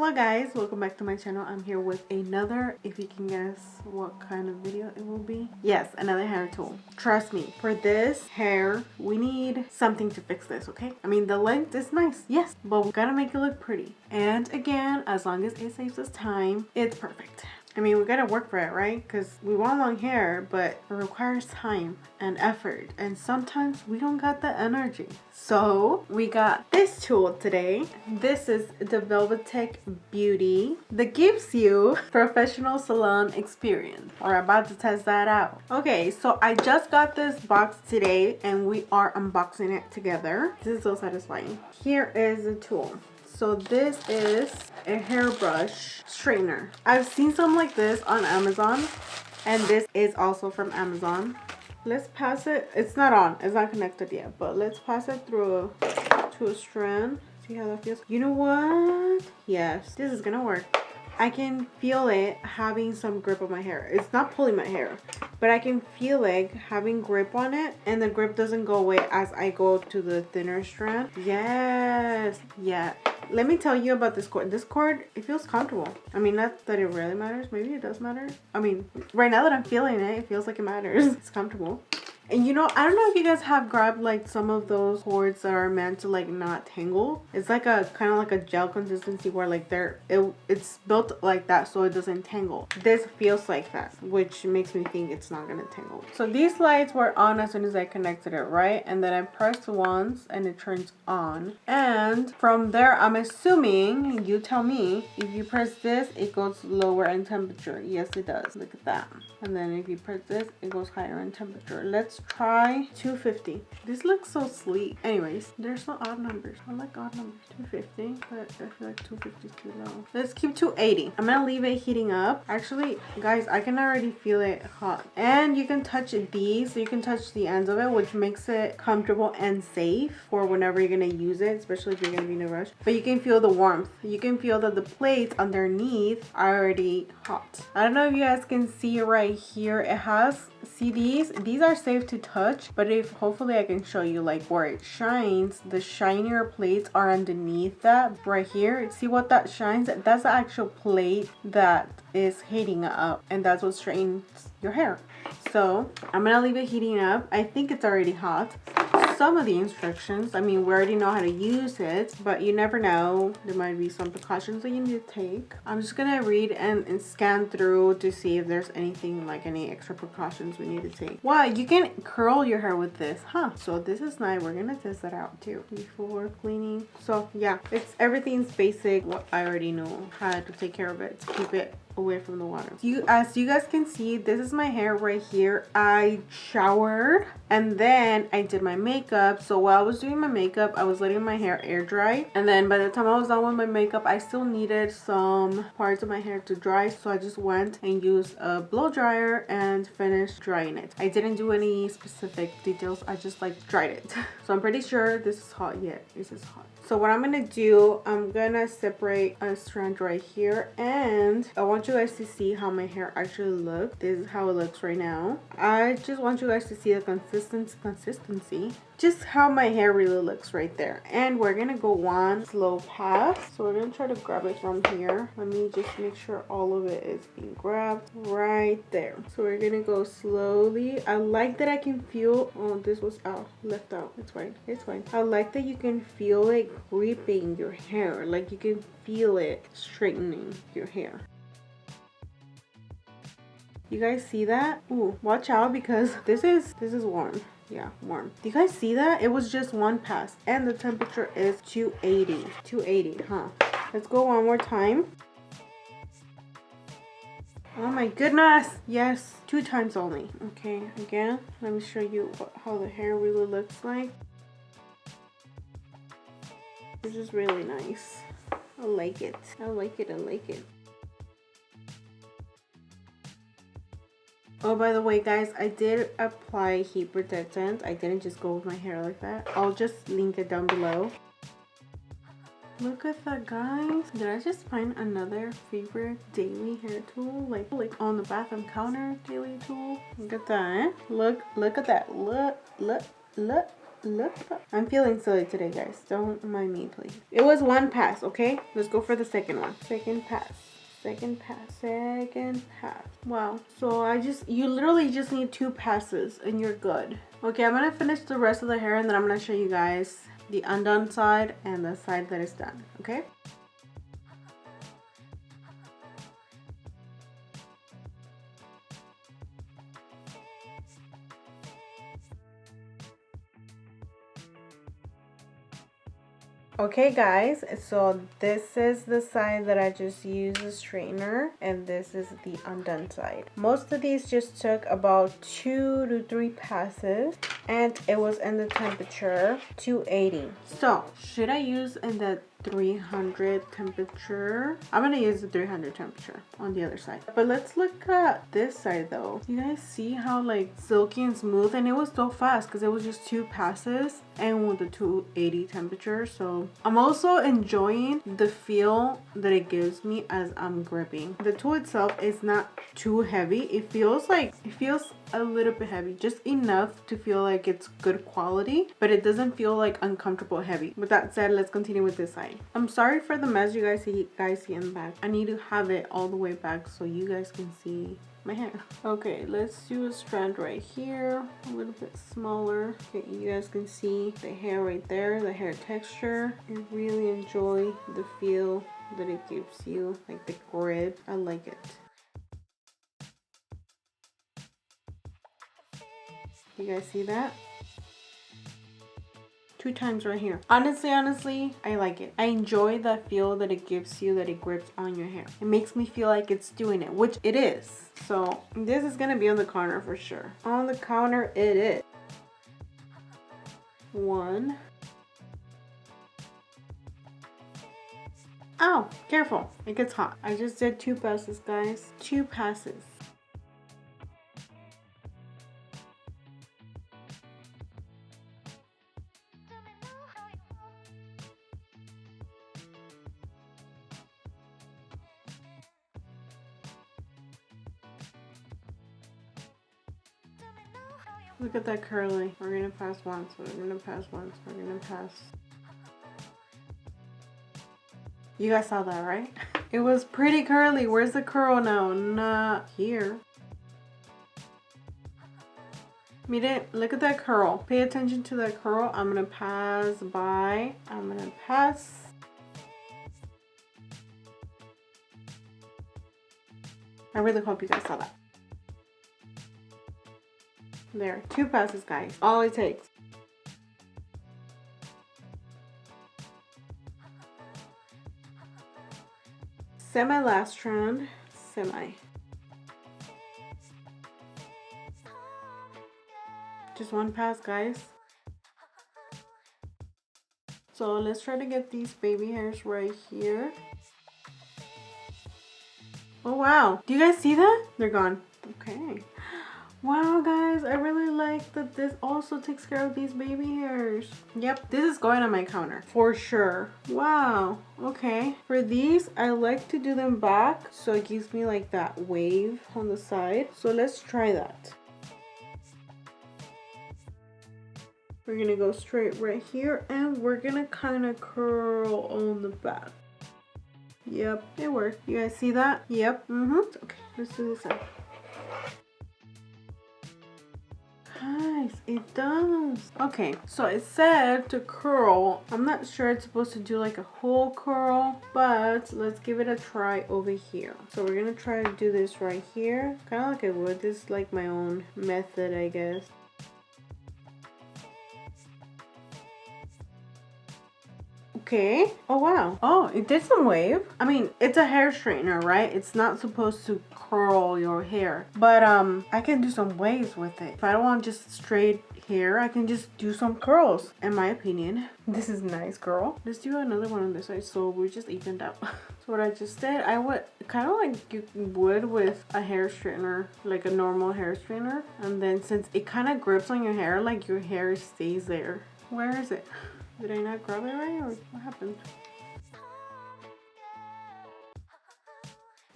Hello guys, welcome back to my channel. I'm here with another, if you can guess what kind of video it will be. Yes, another hair tool. Trust me, for this hair, we need something to fix this, okay? I mean, the length is nice, yes, but we gotta make it look pretty. And again, as long as it saves us time, it's perfect. I mean, we gotta work for it, right? Because we want long hair, but it requires time and effort. And sometimes we don't got the energy. So we got this tool today. This is the VEVETEC Beauty that gives you professional salon experience. We're about to test that out. Okay, so I just got this box today and we are unboxing it together. This is so satisfying. Here is the tool. So this is a hairbrush straightener. I've seen some like this on Amazon, and this is also from Amazon. Let's pass it. It's not on. It's not connected yet, but let's pass it through to a strand. See how that feels? You know what? Yes, this is gonna work. I can feel it having some grip on my hair. It's not pulling my hair, but I can feel it having grip on it, and the grip doesn't go away as I go to the thinner strand. Yes, yeah. Let me tell you about this cord. This cord, it feels comfortable. I mean, not that it really matters. Maybe it does matter. I mean, right now that I'm feeling it, it feels like it matters. It's comfortable. And you know, I don't know if you guys have grabbed like some of those cords that are meant to like not tangle. It's like a kind of like a gel consistency where like it's built like that so it doesn't tangle. This feels like that, which makes me think it's not gonna tangle. So these lights were on as soon as I connected it, right? And then I pressed once and it turns on. And from there, I'm assuming, you tell me, if you press this, it goes lower in temperature. Yes, it does. Look at that. And then if you press this, it goes higher in temperature. Let's try 250. This looks so sleek. Anyways, there's no odd numbers. I like odd numbers. 250, but I feel like 250 is too low. Let's keep 280. I'm gonna leave it heating up. Actually, guys, I can already feel it hot. And you can touch these, so you can touch the ends of it, which makes it comfortable and safe for whenever you're gonna use it, especially if you're gonna be in a rush. But you can feel the warmth. You can feel that the plates underneath are already hot. I don't know if you guys can see right here. It has, see these are safe to touch, but if hopefully I can show you like where it shines. The shinier plates are underneath that right here. See what that shines? That's the actual plate that is heating up, and that's what straightens your hair. So I'm gonna leave it heating up. I think it's already hot. Some of the instructions, I mean, we already know how to use it, but you never know. There might be some precautions that you need to take. I'm just gonna read and scan through to see if there's anything like any extra precautions we need to take. Wow, you can curl your hair with this, huh? So this is nice. We're gonna test that out too before cleaning. So yeah, everything's basic. What I already know how to take care of it to keep it away from the water. As you guys can see, this is my hair right here. I showered and then I did my makeup. So while I was doing my makeup, I was letting my hair air dry, and then by the time I was done with my makeup, I still needed some parts of my hair to dry, so I just went and used a blow dryer and finished drying it. I didn't do any specific details. I just like dried it. So I'm pretty sure this is hot. Yeah, this is hot. So what I'm gonna do, I'm gonna separate a strand right here, and I want you guys to see how my hair actually looks. This is how it looks right now. I just want you guys to see the consistency, just how my hair really looks right there. And we're gonna go one slow pass. So we're gonna try to grab it from here. Let me just make sure all of it is being grabbed right there. So we're gonna go slowly. I like that I can feel, oh, this was out, left out. It's fine, it's fine. I like that you can feel it gripping your hair, like you can feel it straightening your hair. You guys see that? Ooh, watch out, because this is warm. Yeah, warm. Do you guys see that? It was just one pass and the temperature is 280. 280, huh? Let's go one more time. Oh my goodness. Yes, 2 times only. Okay, again, let me show you how the hair really looks like. This is really nice. I like it. I like it. I like it. Oh, by the way, guys, I did apply heat protectant. I didn't just go with my hair like that. I'll just link it down below. Look at that, guys. Did I just find another favorite daily hair tool? Like on the bathroom counter daily tool? Look at that. Look at that. Look. Look, I'm feeling silly today, guys. Don't mind me, please. It was one pass, okay? Let's go for the second one. Second pass. Second pass. Second pass. Wow. So you literally just need 2 passes and you're good. Okay, I'm gonna finish the rest of the hair and then I'm gonna show you guys the undone side and the side that is done, okay? Okay guys, so this is the side that I just used the straightener and this is the undone side. Most of these just took about 2 to 3 passes and it was in the temperature 280. So should I use in the 300 temperature? I'm gonna use the 300 temperature on the other side. But let's look at this side though. You guys see how like silky and smooth, and it was so fast because it was just 2 passes and with the 280 temperature. So I'm also enjoying the feel that it gives me as I'm gripping. The tool itself is not too heavy. It feels a little bit heavy, just enough to feel like it's good quality, but it doesn't feel like uncomfortable heavy. With that said, let's continue with this side. I'm sorry for the mess you guys see in the back. I need to have it all the way back so you guys can see my hair. Okay, let's do a strand right here, a little bit smaller. Okay, you guys can see the hair right there, the hair texture. I really enjoy the feel that it gives you, like the grip. I like it. You guys see that? 2 times right here. Honestly, I like it. I enjoy the feel that it gives you, that it grips on your hair. It makes me feel like it's doing it, which it is. So this is gonna be on the counter for sure. On the counter it is. 1. Oh, careful. It gets hot. I just did 2 passes, guys. 2 passes. Look at that curly. We're gonna pass once. We're gonna pass once. We're gonna pass. You guys saw that, right? It was pretty curly. Where's the curl now? Not here. Mire, look at that curl. Pay attention to that curl. I'm gonna pass by. I'm gonna pass. I really hope you guys saw that. There, 2 passes, guys. All it takes. Semi last strand. Semi. Just 1 pass, guys. So let's try to get these baby hairs right here. Oh wow, do you guys see that? They're gone. Okay. Wow guys, I really like that this also takes care of these baby hairs. Yep, this is going on my counter for sure. Wow, okay. For these, I like to do them back so it gives me like that wave on the side. So let's try that. We're gonna go straight right here and we're gonna kind of curl on the back. Yep, it worked. You guys see that? Yep. Okay, let's do this side. Guys, it does. Okay, so it said to curl. I'm not sure it's supposed to do like a whole curl, but let's give it a try over here. So we're gonna try to do this right here. Kind of like I would. This is like my own method, I guess. Okay. Oh wow. Oh, it did some wave. I mean, it's a hair straightener, right? It's not supposed to curl your hair, but I can do some waves with it. If I don't want just straight hair, I can just do some curls, in my opinion. This is nice, girl. Let's do another one on this side so we're just evened out. So what I just did, I would kind of like you would with a hair straightener, like a normal hair straightener, and then since it kind of grips on your hair, like your hair stays there. Where is it? Did I not grab it right, or what happened?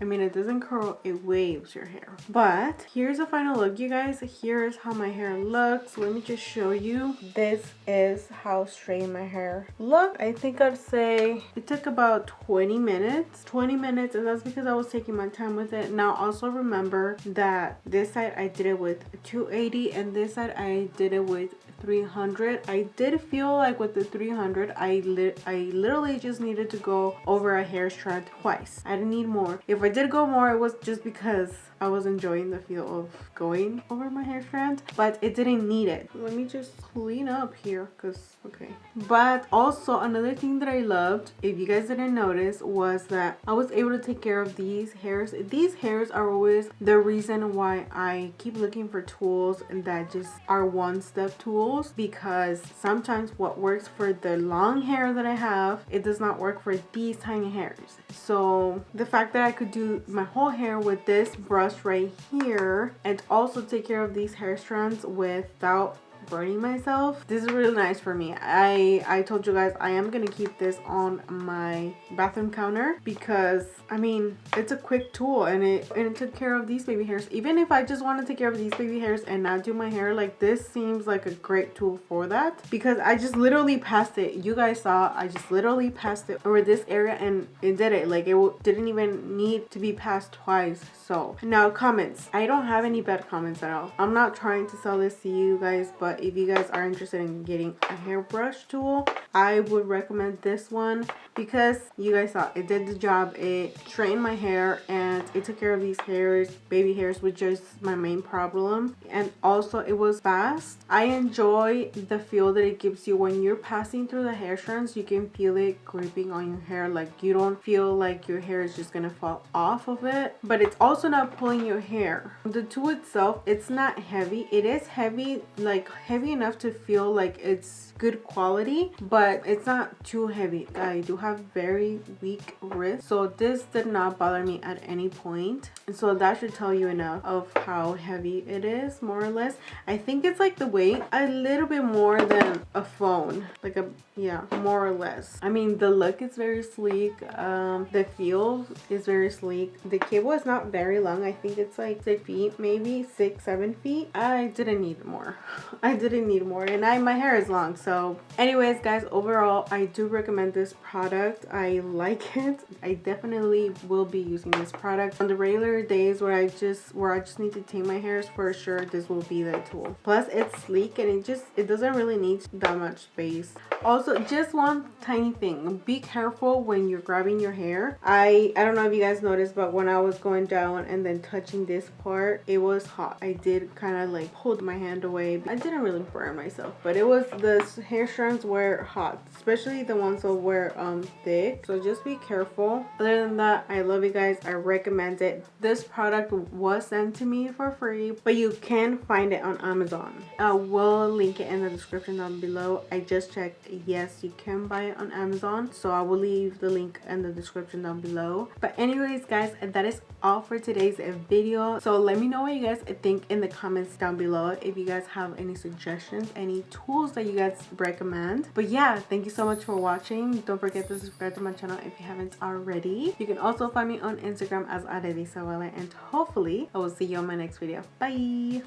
I mean, it doesn't curl, it waves your hair. But here's a final look, you guys. Here's how my hair looks. Let me just show you. This is how straight my hair looked. I think I'd say it took about 20 minutes. 20 minutes, and that's because I was taking my time with it. Now, also remember that this side I did it with 280 and this side I did it with 300. I did feel like with the 300 I literally just needed to go over a hair strand twice. I didn't need more. If I did go more, it was just because I was enjoying the feel of going over my hair strand, but it didn't need it. Let me just clean up here because okay. But also another thing that I loved, if you guys didn't notice, was that I was able to take care of these hairs. These hairs are always the reason why I keep looking for tools and that just are one-step tools, because sometimes what works for the long hair that I have, it does not work for these tiny hairs. So the fact that I could do my whole hair with this brush right here and also take care of these hair strands without burning myself, this is really nice for me. I told you guys I am gonna keep this on my bathroom counter because I mean it's a quick tool and it took care of these baby hairs. Even if I just want to take care of these baby hairs and not do my hair, like this seems like a great tool for that, because I just literally passed it. You guys saw I just literally passed it over this area and it did it. Like it didn't even need to be passed twice. So now comments, I don't have any bad comments at all. I'm not trying to sell this to you guys, but if you guys are interested in getting a hairbrush tool, I would recommend this one because you guys saw it did the job. It straightened my hair and it took care of these hairs, baby hairs, which is my main problem. And also it was fast. I enjoy the feel that it gives you when you're passing through the hair strands. You can feel it gripping on your hair, like you don't feel like your hair is just gonna fall off of it, but it's also not pulling your hair. The tool itself, it's not heavy. It is heavy, like heavy enough to feel like it's good quality, but it's not too heavy. I do have very weak wrists, so this did not bother me at any point, and so that should tell you enough of how heavy it is, more or less. I think it's like the weight a little bit more than a phone, like a, yeah, more or less. I mean, the look is very sleek, the feel is very sleek. The cable is not very long. I think it's like 6 feet, maybe 6-7 feet. I didn't need more. I didn't need more, and my hair is long. So anyways guys, overall I do recommend this product. I like it. I definitely will be using this product on the regular days where I just need to tame my hairs. For sure this will be the tool. Plus it's sleek and it doesn't really need that much space. Also, just one tiny thing, be careful when you're grabbing your hair. I don't know if you guys noticed, but when I was going down and then touching this part, it was hot. I did kind of like hold my hand away. I didn't really burn myself, but it was, the hair strands were hot, especially the ones that were thick, so just be careful. Other than that, I love you guys. I recommend it. This product was sent to me for free, but you can find it on Amazon. I will link it in the description down below. I just checked. Yes, you can buy it on Amazon, so I will leave the link in the description down below. But anyways guys, that is all for today's video. So let me know what you guys think in the comments down below, if you guys have any suggestions, any tools that you guys recommend. But yeah, thank you so much for watching. Don't forget to subscribe to my channel if you haven't already. You can also find me on Instagram as Arelisawale, and hopefully I will see you on my next video. Bye.